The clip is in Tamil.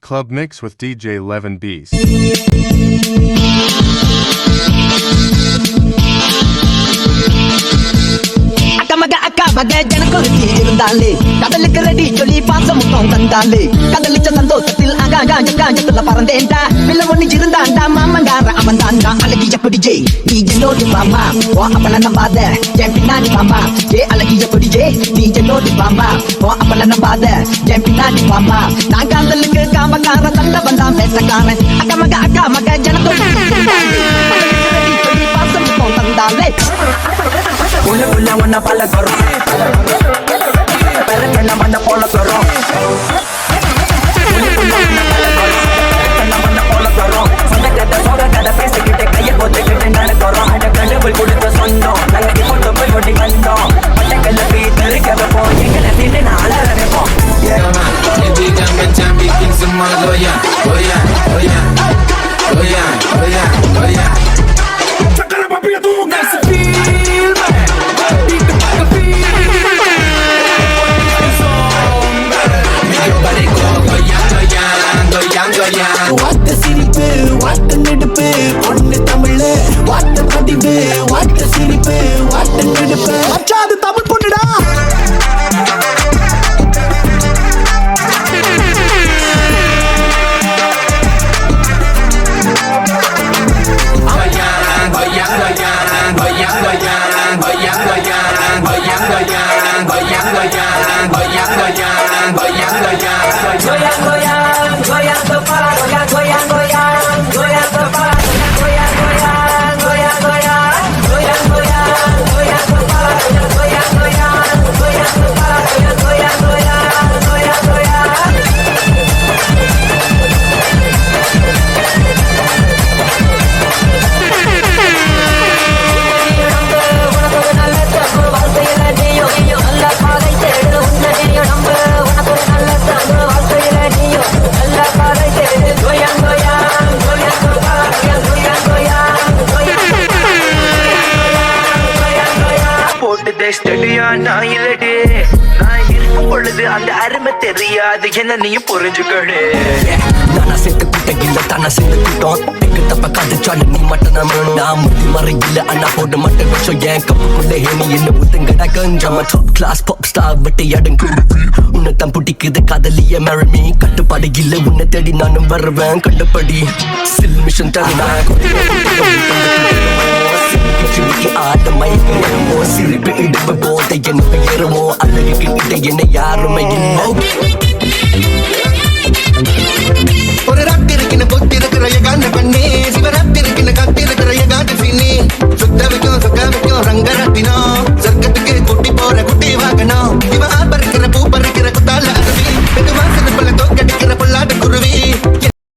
Club Mix with DJ Levin Beast. மக ஜனக்கொருத்தி இருந்தாலே கடலுக்கு ரெடி சொல்லி பாசம் முத்தம் தந்தாலே கடலிச்ச சந்தோஷத்தில் ஆகாயத்துல பறந்தேன்டா பிள்ளை ஒண்ணு இருந்தாண்டா மாமங்கார அவன் தாண்டா அழகிய பிடிஜே நீ என்னோடு பாமா ஓ அப்பல நம்பாத என் பின்னாடி பாமா ஏ அழகிய பிடிஜே நீ என்னோடு பாமா ஓ அப்பல நம்பாத என் பின்னாடி பாமா நான் காதலுக்கு காமக்கார தள்ள வந்தான் பேசக்காரன் அக்கா மக ஜனக்கொருத்தி சொல்லி பாசம் முத்தம் தந்தாலே உள்ள ஒன்ன பல கரும் பெருக்கெண்ண மண்ண போல கரும் பேசிக்கிட்டு கைய கொத்துக்கிட்டு நடக்கிறோம் கடவுள் கொடுத்த சொந்தம் நாங்க இப்போ போய் ஒட்டி வந்தோம் பட்டக்கல்ல போய் தெருக்க வைப்போம் எங்களை தின்னு நான் அலறப்போம் வாட்ட சிரிப்பு வாட்ட நெடுப்பு பொண்ணு தமிழ் வாட்ட பதிவு வாட்ட சிரிப்பு வாட்ட நெடுப்பு அது தமிழ் பொண்ணுடா நான் இல்லடே நான் இருக்கும் பொழுது அந்த அருமை தெரியாது என்ன நீயும் புரிஞ்சுக்கடு நானா சேர்த்து கூட்டகில்ல தானா சேர்ந்து கூட்டம் எங்க தப்ப கதைச்சாலும் நீ மட்டும் தான் வேணும் நான் முடி மறையில அண்ணா போட்டு மட்டும் வச்சோம் என் கப்புக்குள்ள நீ என்ன ஊத்துங்கடா கஞ்சம் டாப் கிளாஸ் பாப் ஸ்டார் விட்டு அடங்கு உன்னை தான் பிடிக்குது காதலிய மழமி கட்டுப்பாடு இல்ல உன்னை தேடி நானும் வருவேன் கண்டுபடி சில் மிஷன் தருவேன் ஆட மயக்கமோ சிரிப்பு இடுப்பு போதை என்ன பெயருமோ அழகுக்கு கிட்ட என்ன யாருமே இல்லை